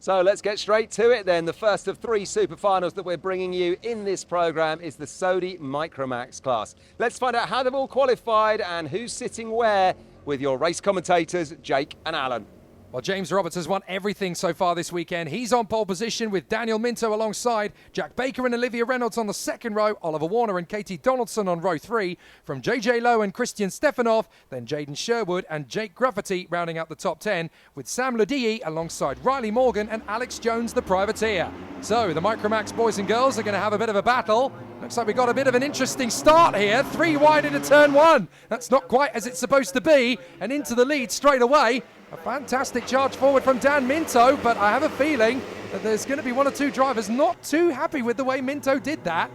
So let's get straight to it then. The first of 3 super finals that we're bringing you in this programme is the UKC Micromax class. Let's find out how they've all qualified and who's sitting where with your race commentators, Jake and Alan. Well, James Roberts has won everything so far this weekend. He's on pole position with Daniel Minto alongside Jack Baker and Olivia Reynolds on the second row, Oliver Warner and Katie Donaldson on row 3, from JJ Lowe and Christian Stefanov, then Jaden Sherwood and Jake Grafferty rounding out the top 10, with Sam Ludie alongside Riley Morgan and Alex Jones, the privateer. So the Micromax boys and girls are going to have a bit of a battle. Looks like we've got a bit of an interesting start here. 3 wide into turn 1. That's not quite as it's supposed to be, and into the lead straight away. A fantastic charge forward from Dan Minto, but I have a feeling that there's going to be 1 or 2 drivers not too happy with the way Minto did that.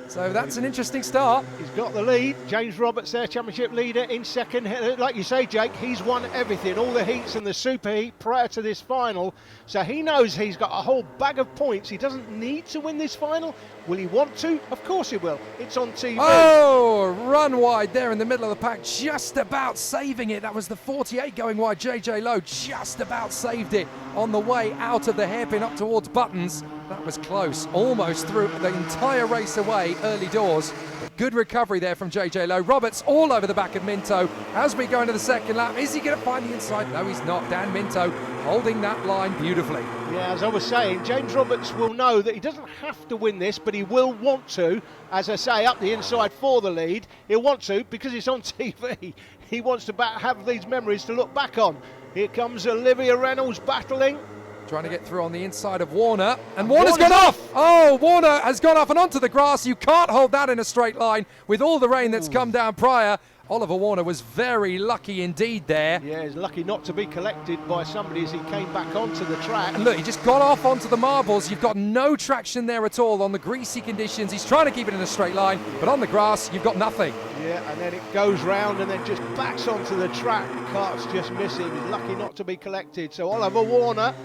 So that's an interesting start. He's got the lead. James Roberts, their championship leader, in second. Like you say, Jake, he's won everything, all the heats and the super heat prior to this final. So he knows he's got a whole bag of points. He doesn't need to win this final. Will he want to? Of course he will. It's on TV. Oh, run wide there in the middle of the pack, just about saving it. That was the 48 going wide. JJ Lowe just about saved it on the way out of the hairpin up towards Buttons. That was close, almost through the entire race away early doors. Good recovery there from JJ Lowe. Roberts all over the back of Minto as we go into the second lap. Is he going to find the inside? No, he's not. Dan Minto holding that line beautifully. Yeah, as I was saying, James Roberts will know that he doesn't have to win this, but he will want to, as I say, up the inside for the lead. He'll want to because it's on TV. He wants to have these memories to look back on. Here comes Olivia Reynolds battling. Trying to get through on the inside of Warner, and Warner's gone off! Oh, Warner has gone off and onto the grass. You can't hold that in a straight line with all the rain that's come down prior. Oliver Warner was very lucky indeed there. Yeah, he's lucky not to be collected by somebody as he came back onto the track. And look, he just got off onto the marbles. You've got no traction there at all on the greasy conditions. He's trying to keep it in a straight line, but on the grass, you've got nothing. Yeah, and then it goes round and then just backs onto the track. The cart's just missing. He's lucky not to be collected. So Oliver Warner,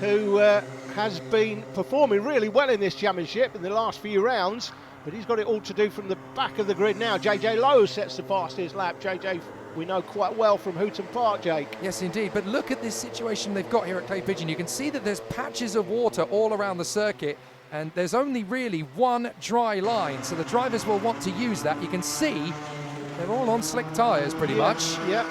who has been performing really well in this championship in the last few rounds, but he's got it all to do from the back of the grid now. JJ Lowe sets the fastest lap. JJ, we know quite well from Hooton Park, Jake. Yes, indeed. But look at this situation they've got here at Clay Pigeon. You can see that there's patches of water all around the circuit, and there's only really one dry line, so the drivers will want to use that. You can see they're all on slick tyres pretty much. Yeah,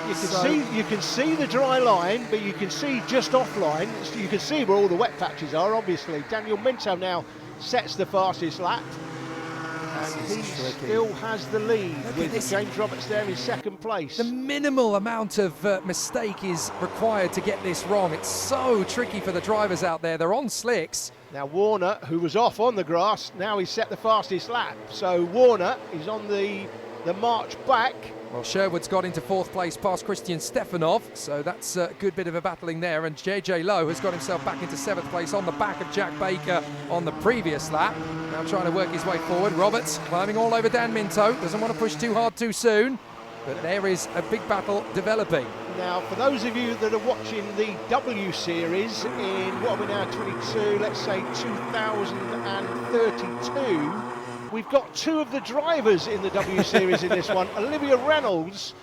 you can see the dry line, but you can see just offline. You can see where all the wet patches are, obviously. Daniel Minto now sets the fastest lap. And he still has the lead with James Roberts there in second place. The minimal amount of mistake is required to get this wrong. It's so tricky for the drivers out there. They're on slicks. Now Warner, who was off on the grass, now he's set the fastest lap. So Warner is on the march back. Well, Sherwood's got into 4th place past Christian Stefanov, so that's a good bit of a battling there. And JJ Lowe has got himself back into 7th place on the back of Jack Baker on the previous lap. Now trying to work his way forward. Roberts climbing all over Dan Minto. Doesn't want to push too hard too soon, but there is a big battle developing. Now, for those of you that are watching the W Series in, what are we now, 22, let's say 2032, we've got 2 of the drivers in the W Series in this one, Olivia Reynolds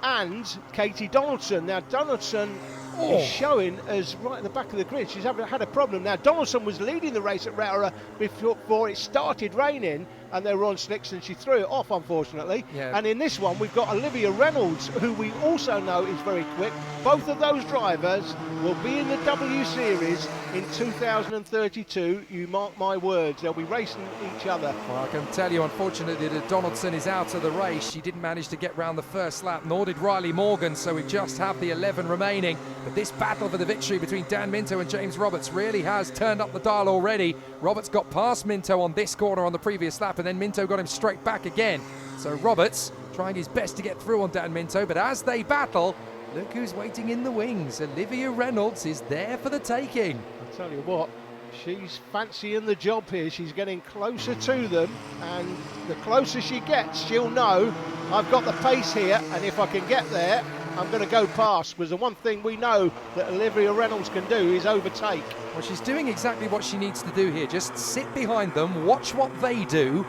and Katie Donaldson. Now, Donaldson is showing as right at the back of the grid. She's had a problem. Now, Donaldson was leading the race at Rotorua before it started raining, and they were on slicks, and she threw it off, unfortunately. Yeah. And in this one, we've got Olivia Reynolds, who we also know is very quick. Both of those drivers will be in the W Series in 2032. You mark my words, they'll be racing each other. Well, I can tell you, unfortunately, that Donaldson is out of the race. She didn't manage to get round the first lap, nor did Riley Morgan, so we just have the 11 remaining. But this battle for the victory between Dan Minto and James Roberts really has turned up the dial already. Roberts got past Minto on this corner on the previous lap, and then Minto got him straight back again. So Roberts trying his best to get through on Dan Minto, but as they battle, look who's waiting in the wings. Olivia Reynolds is there for the taking. I'll tell you what, she's fancying the job here. She's getting closer to them, and the closer she gets, she'll know, I've got the pace here, and if I can get there, I'm going to go past, because the one thing we know that Olivia Reynolds can do is overtake. Well, she's doing exactly what she needs to do here. Just sit behind them, watch what they do,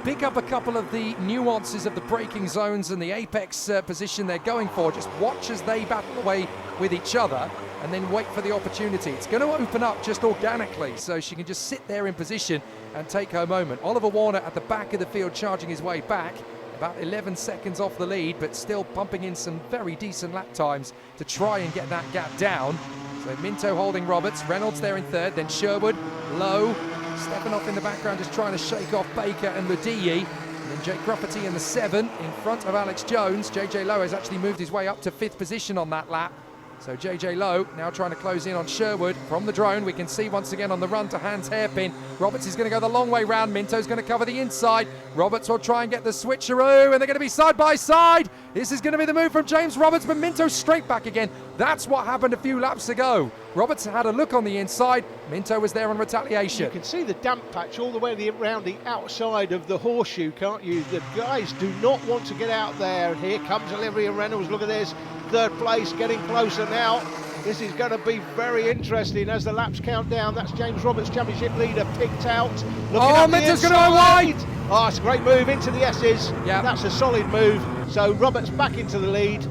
pick up a couple of the nuances of the braking zones and the apex position they're going for. Just watch as they battle away with each other and then wait for the opportunity. It's going to open up just organically, so she can just sit there in position and take her moment. Oliver Warner at the back of the field charging his way back, about 11 seconds off the lead, but still pumping in some very decent lap times to try and get that gap down. So Minto holding Roberts, Reynolds there in third, then Sherwood, Lowe, Stefanoff in the background just trying to shake off Baker and Ludiyi. And then Jake Rufferty in the 7 in front of Alex Jones. JJ Lowe has actually moved his way up to 5th position on that lap. So JJ Lowe now trying to close in on Sherwood from the drone. We can see once again on the run to Hans Hairpin. Roberts is going to go the long way round. Minto's going to cover the inside. Roberts will try and get the switcheroo, and they're going to be side by side. This is going to be the move from James Roberts, but Minto straight back again. That's what happened a few laps ago. Roberts had a look on the inside. Minto was there on retaliation. You can see the damp patch all the way around the outside of the horseshoe, can't you? The guys do not want to get out there. And here comes Olivia Reynolds. Look at this. Third place, getting closer now. This is going to be very interesting as the laps count down. That's James Roberts, championship leader, picked out. Oh, Minto's going to go wide. Oh, it's a great move into the S's. Yeah. That's a solid move. So Roberts back into the lead.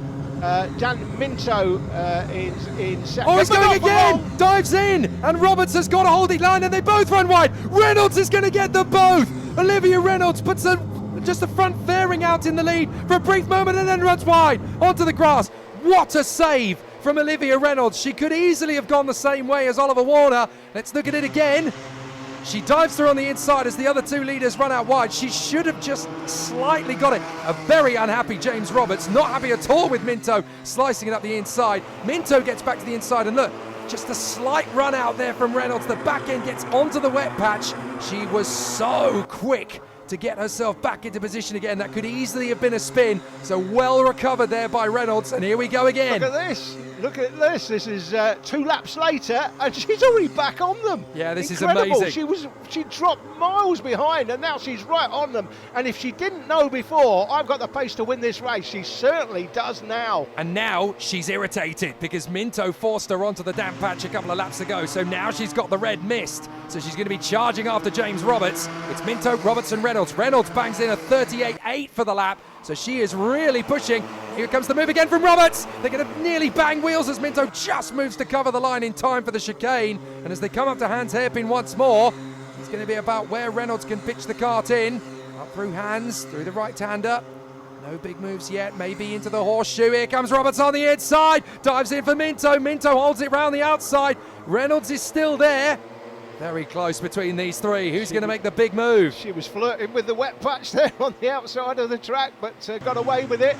Minto in second. Oh, he's going again! Dives in, and Roberts has got a holding line, and they both run wide. Reynolds is going to get them both. Olivia Reynolds puts just the front fairing out in the lead for a brief moment and then runs wide onto the grass. What a save from Olivia Reynolds. She could easily have gone the same way as Oliver Warner. Let's look at it again. She dives through on the inside as the other two leaders run out wide. She should have just slightly got it. A very unhappy James Roberts, not happy at all with Minto slicing it up the inside. Minto gets back to the inside, and look, just a slight run out there from Reynolds. The back end gets onto the wet patch. She was so quick to get herself back into position again. That could easily have been a spin. So well recovered there by Reynolds, and here we go again. Look at this. Look at this. This is 2 laps later, and she's already back on them. Yeah, this Incredible. is amazing. She dropped miles behind, and now she's right on them. And if she didn't know before, I've got the pace to win this race, she certainly does now. And now she's irritated because Minto forced her onto the damp patch a couple of laps ago. So now she's got the red mist. So she's going to be charging after James Roberts. It's Minto, Roberts and Reynolds. Reynolds bangs in a 38.8 for the lap. So she is really pushing. Here comes the move again from Roberts. They're going to nearly bang wheels as Minto just moves to cover the line in time for the chicane. And as they come up to Hans Hairpin once more, it's going to be about where Reynolds can pitch the kart in. Up through Hans, through the right-hander. No big moves yet, maybe into the horseshoe. Here comes Roberts on the inside. Dives in for Minto. Minto holds it round the outside. Reynolds is still there. Very close between these three. Who's going to make the big move? She was flirting with the wet patch there on the outside of the track, but got away with it.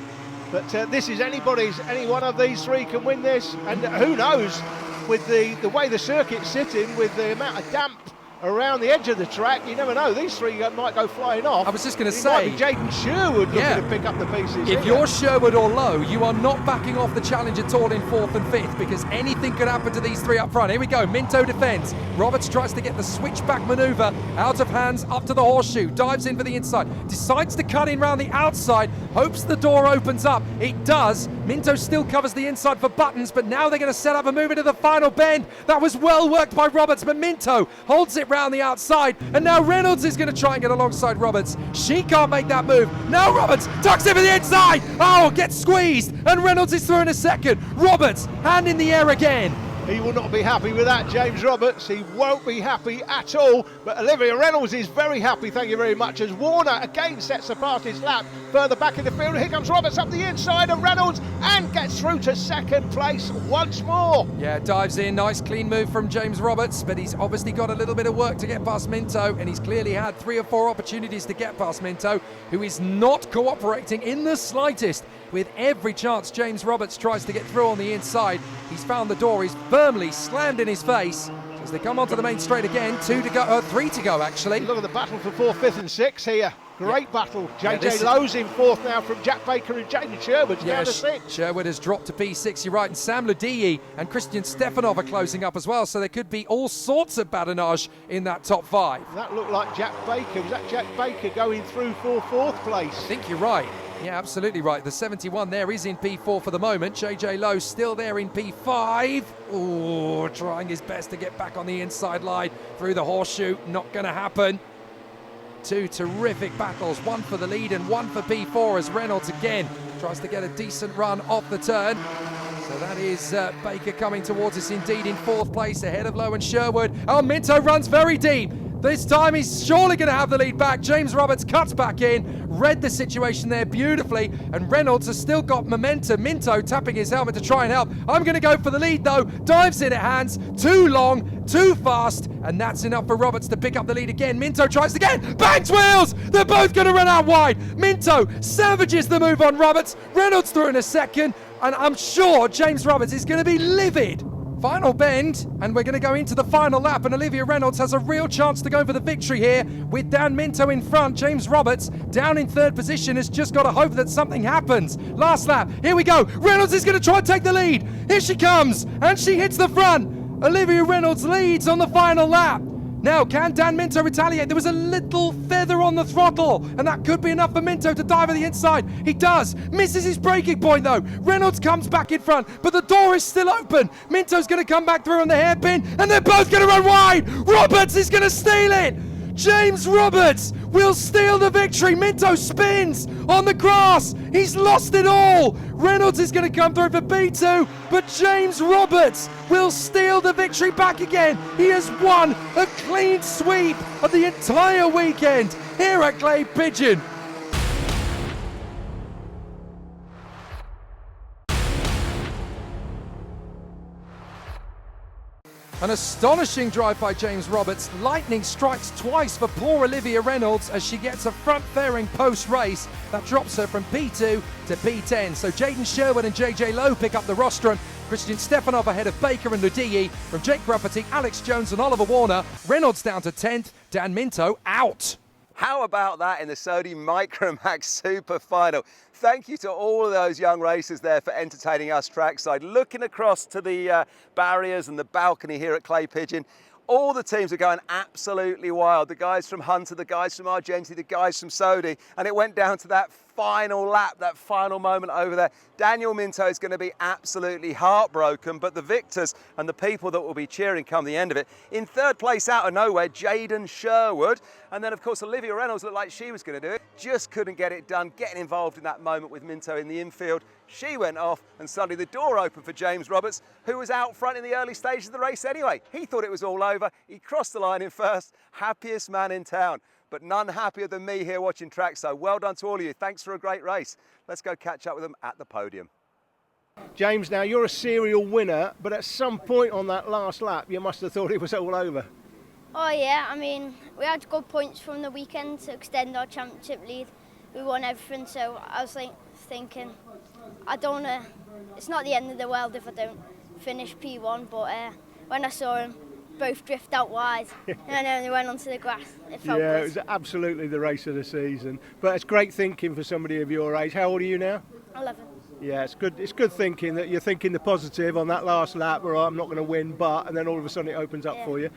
But this is anybody's. Any one of these three can win this. And who knows, with the way the circuit's sitting, with the amount of damp around the edge of the track, you never know. These three might go flying off. I was just going to It say, might be Jaden Sherwood looking to pick up the pieces. If you're Sherwood or Lowe, you are not backing off the challenge at all in 4th and 5th, because anything could happen to these three up front. Here we go. Minto defends. Roberts tries to get the switchback maneuver out of Hands up to the horseshoe. Dives in for the inside. Decides to cut in round the outside. Hopes the door opens up. It does. Minto still covers the inside for Buttons, but now they're going to set up a move into the final bend. That was well worked by Roberts, but Minto holds it round the outside, and now Reynolds is going to try and get alongside Roberts. She can't make that move. Now Roberts tucks it for the inside. Oh, gets squeezed, and Reynolds is through in a second. Roberts, hand in the air again. He will not be happy with that, James Roberts. He won't be happy at all. But Olivia Reynolds is very happy, thank you very much, as Warner again sets the fastest lap further back in the field. Here comes Roberts up the inside of Reynolds and gets through to second place once more. Yeah, dives in. Nice clean move from James Roberts, but he's obviously got a little bit of work to get past Minto, and he's clearly had 3 or 4 opportunities to get past Minto, who is not cooperating in the slightest. With every chance James Roberts tries to get through on the inside, he's found the door. He's firmly slammed in his face. As they come onto the main straight again, 3 to go actually. Look at the battle for 4th, 5th and 6th here. Great battle. JJ Lowe's in 4th now from Jack Baker and Jaden Sherwood's down to 6th. Sherwood has dropped to P6, you're right, and Sam Ludiyi and Christian Stefanov are closing up as well, so there could be all sorts of badinage in that top 5. That looked like Jack Baker. Was that Jack Baker going through for 4th place? I think you're right. Yeah, absolutely right. The 71 there is in P4 for the moment. JJ Lowe still there in P5. Oh, trying his best to get back on the inside line through the horseshoe. Not going to happen. Two terrific battles, one for the lead and one for P4 as Reynolds again tries to get a decent run off the turn. So that is Baker coming towards us indeed in 4th place ahead of Lowe and Sherwood. Oh, Minto runs very deep. This time he's surely going to have the lead back. James Roberts cuts back in, read the situation there beautifully, and Reynolds has still got momentum. Minto tapping his helmet to try and help. I'm going to go for the lead though. Dives in at hands, too long, too fast, and that's enough for Roberts to pick up the lead again. Minto tries again, bangs wheels! They're both going to run out wide. Minto savages the move on Roberts. Reynolds through in a second, and I'm sure James Roberts is going to be livid. Final bend, and we're going to go into the final lap, and Olivia Reynolds has a real chance to go for the victory here with Dan Minto in front. James Roberts down in 3rd position has just got to hope that something happens. Last lap, here we go. Reynolds is going to try and take the lead. Here she comes, and she hits the front. Olivia Reynolds leads on the final lap. Now, can Dan Minto retaliate? There was a little feather on the throttle, and that could be enough for Minto to dive at the inside. He does. Misses his braking point, though. Reynolds comes back in front, but the door is still open. Minto's going to come back through on the hairpin, and they're both going to run wide. Roberts is going to steal it. James Roberts will steal the victory. Minto spins on the grass. He's lost it all. Reynolds is going to come through for P2, but James Roberts will steal the victory back again. He has won a clean sweep of the entire weekend here at Clay Pigeon. An astonishing drive by James Roberts. Lightning strikes twice for poor Olivia Reynolds as she gets a front fairing post-race. That drops her from P2 to P10. So Jaden Sherwood and JJ Lowe pick up the rostrum. Christian Stefanov ahead of Baker and Ludigi. From Jake Rufferty, Alex Jones and Oliver Warner. Reynolds down to 10th. Dan Minto out. How about that in the Sodi Micromax Super Final? Thank you to all of those young racers there for entertaining us trackside. Looking across to the barriers and the balcony here at Clay Pigeon, all the teams are going absolutely wild. The guys from Hunter, the guys from Argenti, the guys from Sodi, and it went down to that final lap, that final moment over there. Daniel Minto is going to be absolutely heartbroken, but the victors and the people that will be cheering come the end of it. In 3rd place out of nowhere, Jaden Sherwood. And then, of course, Olivia Reynolds looked like she was going to do it. Just couldn't get it done, getting involved in that moment with Minto in the infield. She went off, and suddenly the door opened for James Roberts, who was out front in the early stages of the race anyway. He thought it was all over. He crossed the line in first, happiest man in town. But none happier than me here watching track, so well done to all of you. Thanks for a great race. Let's go catch up with them at the podium. James, now you're a serial winner, but at some point on that last lap, you must have thought it was all over. Oh yeah, I mean, we had good points from the weekend to extend our championship lead. We won everything, so I was thinking, I don't want to, it's not the end of the world if I don't finish P1, but when I saw him both drift out wide and then they went onto the grass, it felt good. It was absolutely the race of the season. But it's great thinking for somebody of your age. How old are you now? 11. Yeah, it's good thinking that you're thinking the positive on that last lap where I'm not going to win, but, and then all of a sudden it opens up for you.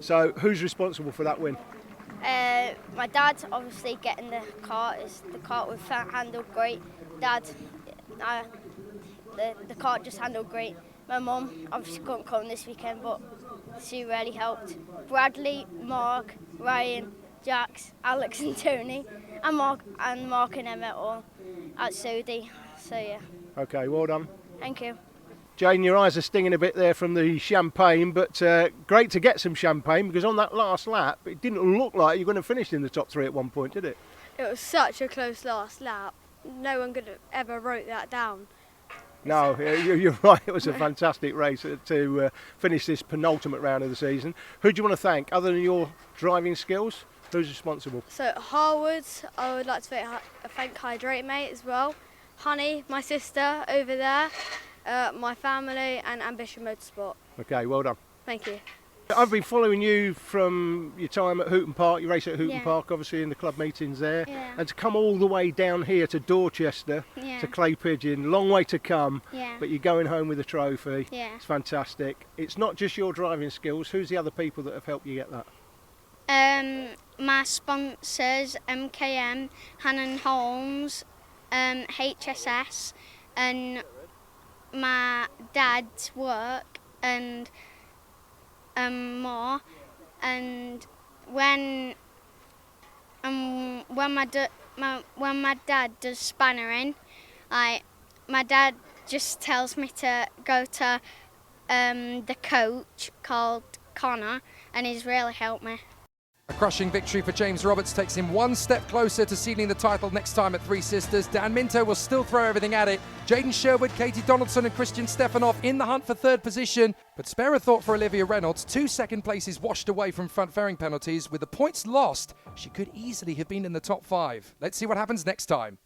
So who's responsible for that win? My dad, obviously getting the cart, the cart was handled great. Dad, the cart just handled great. My mum obviously couldn't come this weekend, but she really helped. Bradley, Mark, Ryan, Jax, Alex and Tony, and Mark and Emmett all at Sodi. So yeah. Okay, well done. Thank you. Jane, your eyes are stinging a bit there from the champagne, but great to get some champagne, because on that last lap, it didn't look like you were going to finish in the top 3 at one point, did it? It was such a close last lap. No one could have ever wrote that down. No, you're right. It was a fantastic race to finish this penultimate round of the season. Who do you want to thank, other than your driving skills? Who's responsible? So Harwood, I would like to thank Hydrate Mate as well. Honey, my sister over there, my family and Ambition Motorsport. Okay, well done. Thank you. I've been following you from your time at Hooton Park. You race at Hooton Park, obviously, in the club meetings there. Yeah. And to come all the way down here to Dorchester, to Clay Pigeon, long way to come, but you're going home with a trophy. Yeah. It's fantastic. It's not just your driving skills. Who's the other people that have helped you get that? My sponsors, MKM, Hannon Holmes, HSS, and my dad's work, and more. And when And when my dad does spannering, my dad just tells me to go to the coach called Connor, and he's really helped me. A crushing victory for James Roberts takes him one step closer to sealing the title next time at Three Sisters. Dan Minto will still throw everything at it. Jaden Sherwood, Katie Donaldson and Christian Stefanoff in the hunt for third position. But spare a thought for Olivia Reynolds. 2 second places washed away from front fairing penalties. With the points lost, she could easily have been in the top 5. Let's see what happens next time.